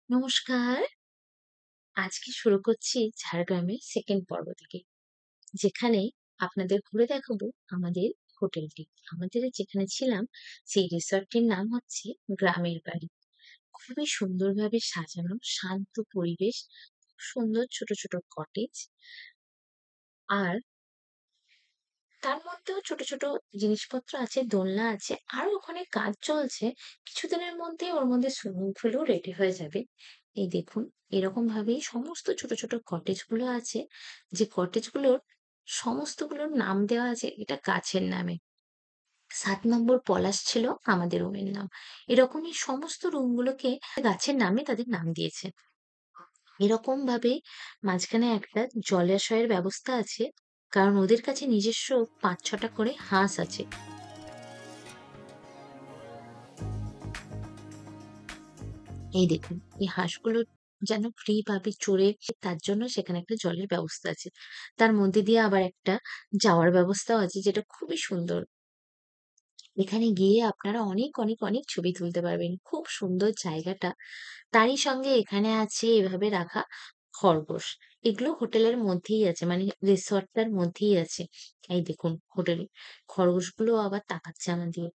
নমস্কার। আজকে শুরু করছি ঝাড়গ্রামের সেকেন্ড পর্ব থেকে। যেখানে আপনাদের ঘুরে দেখাবো আমাদের হোটেলটি। আমাদের যেখানে ছিলাম সেই রিসর্টটির নাম হচ্ছে গ্রামের বাড়ি। খুবই সুন্দরভাবে সাজানো, শান্ত পরিবেশ, খুব সুন্দর ছোট, ছোট কটেজ। আর তার মধ্যেও ছোট, ছোট জিনিসপত্র আছে, দোলনা আছে। আরো ওখানে কাজ চলছে। কিছুদিনের মধ্যেই ওর মধ্যে সুইমিং পুলও রেডি হয়ে যাবে। এই দেখুন, এরকম ভাবেই সমস্ত ছোট, ছোট কটেজ গুলো আছে। যে কটেজ গুলোর সমস্তগুলোর নাম দেওয়া আছে এটা গাছের নামে। ৭ নম্বর পলাশ ছিল আমাদের রুমের নাম। এরকমই সমস্ত রুমগুলোকে গাছের নামে তাদের নাম দিয়েছে। এরকম ভাবে মাঝখানে একটা জলাশয়ের ব্যবস্থা আছে। কারণ ওদের কাছে নিজস্ব ৫-৬টা করে হাঁস আছে। এই দেখুন, এই হাঁসগুলো যেন ফ্রি ভাবে চড়ে তার জন্য সেখানে একটা জলের ব্যবস্থা আছে। তার মধ্যে দিয়ে আবার একটা যাওয়ার ব্যবস্থাও আছে যেটা খুবই সুন্দর। এখানে গিয়ে আপনারা অনেক, অনেক, অনেক ছবি তুলতে পারবেন। খুব সুন্দর জায়গাটা। তারই সঙ্গে এখানে আছে এভাবে রাখা খরগোশ। এগুলো হোটেলের মধ্যেই আছে। মানে রিসর্টটার মধ্যেই আছে। এই দেখুন হোটেলে খরগোশগুলো আবার তাকাচ্ছে আমার দিকে।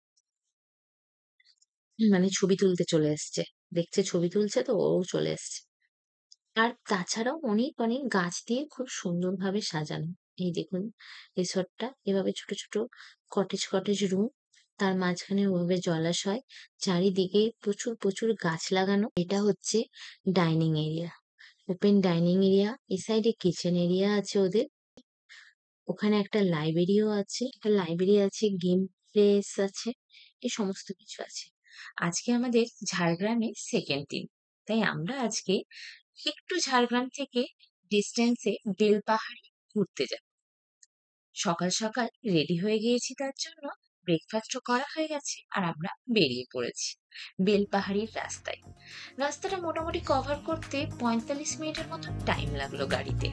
মানে ছবি তুলতে চলে এসছে। দেখছে ছবি তুলছে তো ও চলে এসছে। আর তাছাড়াও অনেক, অনেক গাছ দিয়ে খুব সুন্দরভাবে সাজানো। এই দেখুন রিসর্টটা এভাবে ছোট, ছোট কটেজ, কটেজ রুম। তার মাঝখানে ওভাবে জলাশয়। চারিদিকে প্রচুর, প্রচুর গাছ লাগানো। এটা হচ্ছে dining area. Open dining area. এ সাইডে কিচেন এরিয়া আছে ওদের। ওখানে একটা লাইব্রেরিও আছে। একটা লাইব্রেরি আছে, গেম প্লেস আছে। এই সমস্ত কিছু আছে। আজকে আমাদের ঝাড়গ্রামে সেকেন্ড দিন। তাই আমরা আজকে একটু ঝাড়গ্রাম থেকে ডিস্টেন্সে বেলপাহাড়ি ঘুরতে যাব। সকাল সকাল রেডি হয়ে গিয়েছি তার জন্য। ব্রেকফাস্টও করা হয়ে গেছে আর আমরা বেরিয়ে পড়েছি বেলপাহাড়ির রাস্তায়। রাস্তাটা মোটামুটি কভার করতে ৪৫ মিনিটের মতো টাইম লাগলো গাড়িতে।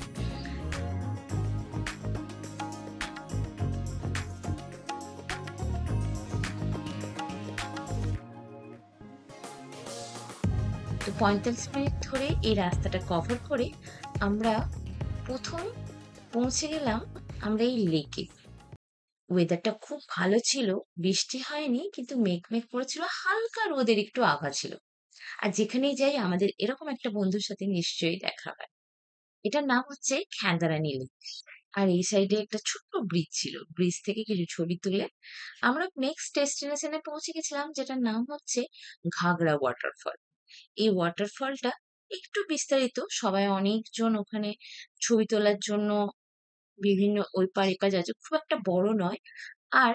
তো ৪৫ মিনিট ধরে এই রাস্তাটা কভার করে আমরা প্রথম পৌঁছে গেলাম আমরা এই লেকে। ওয়েদারটা খুব ভালো ছিল। বৃষ্টি হয়নি কিন্তু মেঘ করেছিল। হালকা রোদের একটু আভা ছিল। আর যেখানেই যাই আমাদের এরকম একটা বন্ধুর সাথে নিশ্চয়ই দেখা হয়। এটার নাম হচ্ছে খেন্দারানী লেক। আর এই সাইডে একটা ছোট্ট ব্রিজ ছিল। ব্রিজ থেকে কিছু ছবি তুলে আমরা নেক্সট ডেস্টিনেশনে পৌঁছে গেছিলাম যেটার নাম হচ্ছে ঘাগড়া ওয়াটারফল। এই ওয়াটারফলটা একটু বিস্তারিত। সবাই অনেকজন ওখানে ছবি তোলার জন্য বিভিন্ন ওই পার এপার যাচ্ছে। খুব একটা বড় নয়। আর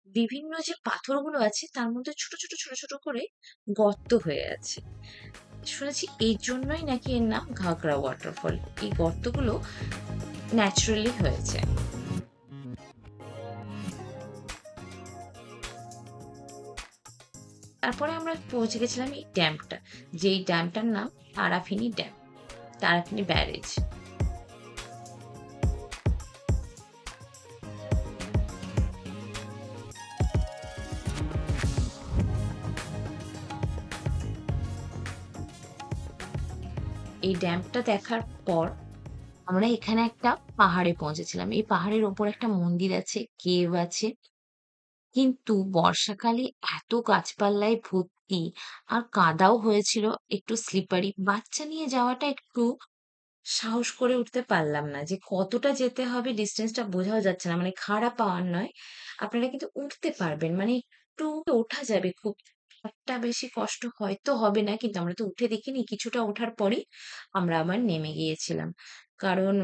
বিভিন্ন যে পাথরগুলো আছে তার মধ্যে ছোট, ছোট, ছোট, ছোট করে গর্ত হয়ে আছে। শুনেছি এই জন্যই নাকি এর নাম ঘাগড়া ওয়াটারফল। এই গর্তগুলো ন্যাচারালি হয়েছে। তারপরে আমরা পৌঁছে গেছিলাম এই ড্যামটা। যেই ড্যামটার নাম তারাফিনী ড্যাম, তারাফিনী ব্যারেজ। এই ড্যামটা দেখার পর আমরা এখানে একটা পাহাড়ে পৌঁছেছিলাম। এই পাহাড়ের ওপর একটা মন্দির আছে, কেভ আছে। কিন্তু বর্ষাকালে এত গাছপালায় ভর্তি আর কাদাও হয়েছিল, একটু স্লিপারি। বাচ্চা নিয়ে যাওয়াটা একটু সাহস করে উঠতে পারলাম না। যে কতটা যেতে হবে ডিসটেন্সটা বোঝাও যাচ্ছে না। মানে খাড়া পাওয়ার নয়। আপনারা কিন্তু উঠতে পারবেন। মানে একটু ওঠা যাবে খুব একটা বেশি কষ্ট হয়তো হবে না। কিন্তু আমরা তো উঠে দেখিনি। কিছুটা ওঠার পরেই আমরা আবার নেমে গিয়েছিলাম। কারণ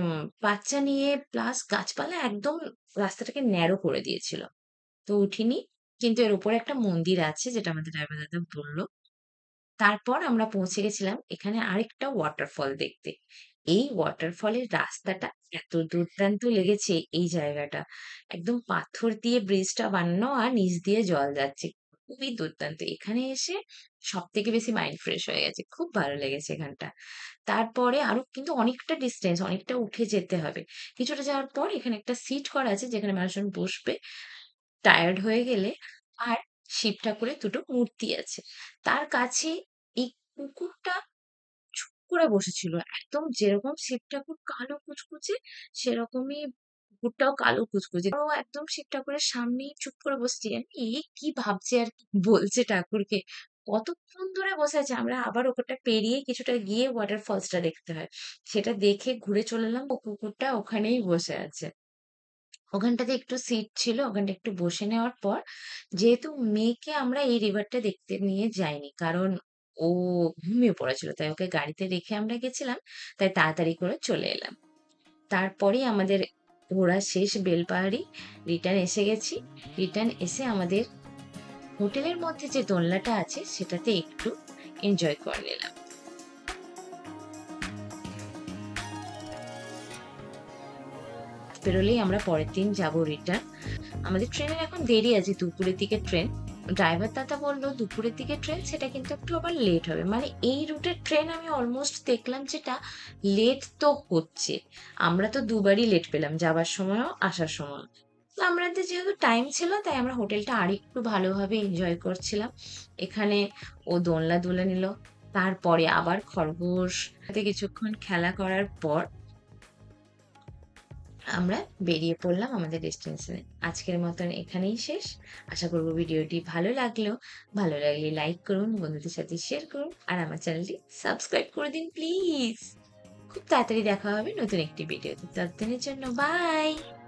বাচ্চা নিয়ে প্লাস গাছপালা একদম রাস্তাটাকে ন্যারো করে দিয়েছিল। তো উঠিনি। কিন্তু এর উপরে একটা মন্দির আছে যেটা আমাদের ড্রাইভার দাদা বলল। তারপর আমরা পৌঁছে গেছিলাম এখানে আরেকটা ওয়াটারফল দেখতে। এই ওয়াটারফলের রাস্তাটা এত দুর্দান্ত লেগেছে এই জায়গাটা। একদম পাথর দিয়ে ব্রিজটা বানানো আর নিচ দিয়ে জল যাচ্ছে। খুবই দুর্দান্ত। এখানে এসে সবথেকে বেশি মাইন্ড ফ্রেশ হয়ে গেছে। খুব ভালো লেগেছে এখানটা। তারপরে আরো কিন্তু অনেকটা ডিসটেন্স, অনেকটা উঠে যেতে হবে। কিছুটা যাওয়ার পর এখানে একটা সিট করা আছে যেখানে মানুষজন বসবে টায়ার্ড হয়ে গেলে। আর শিব ঠাকুরের দুটো মূর্তি আছে। তার কাছে এই পুকুরটা করে বসেছিল। একদম যেরকম শিব ঠাকুর কালো কুচকুচে, সেরকমই কুকুরটাও কালো কুচকুচে। ও একদম শিব ঠাকুরের সামনেই চুপ করে বসছে। আমি কি ভাবছে আর কি বলছে ঠাকুরকে। কতক্ষণ ধরে বসে আছে। আমরা আবার ওটা পেরিয়ে কিছুটা গিয়ে ওয়াটারফলসটা দেখতে হয়। সেটা দেখে ঘুরে চলে এলাম। ও কুকুরটা ওখানেই বসে আছে। ওখানটাতে একটু সিট ছিল, ওখানটা একটু বসে নেওয়ার পর, যেহেতু মেয়েকে আমরা এই রিভারটা দেখতে নিয়ে যাইনি, কারণ ও ঘুমিয়ে পড়েছিল, তাই ওকে গাড়িতে রেখে আমরা গেছিলাম, তাই তাড়াতাড়ি করে চলে এলাম। তারপরেই আমাদের ঘোরা শেষ বেলপাহাড়ি, রিটার্ন এসে গেছি। রিটার্ন এসে আমাদের হোটেলের মধ্যে যে দোলনাটা আছে সেটাতে একটু এনজয় করে নিলাম। বেরোলেই আমরা পরের দিন যাব রিটার্ন। আমাদের ট্রেনের এখন দেরি আছে, দুপুরের দিকে ট্রেন। ড্রাইভার দাদা বলল দুপুরের দিকে ট্রেন, সেটা কিন্তু একটু আবার লেট হবে। মানে এই রুটের ট্রেন আমি অলমোস্ট দেখলাম যেটা লেট তো হচ্ছে। আমরা তো দুবারই লেট পেলাম, যাবার সময়ও আসার সময়। তো আমাদের যেহেতু টাইম ছিল, তাই আমরা হোটেলটা আরেকটু ভালোভাবে এনজয় করছিলাম। এখানে ও দোলনা দুলে নিল, তারপরে আবার খরগোশ সাথে কিছুক্ষণ খেলা করার পর আমরা বেরিয়ে পড়লাম আমাদের ডেস্টিনেশনে। আজকের মতন এখানেই শেষ। আশা করব ভিডিওটি ভালো লাগলো। ভালো লাগলে লাইক করুন, বন্ধুদের সাথে শেয়ার করুন, আর আমার চ্যানেলটি সাবস্ক্রাইব করে দিন প্লিজ। খুব তাড়াতাড়ি দেখা হবে নতুন একটি ভিডিওতে। ততদিনের জন্য বাই।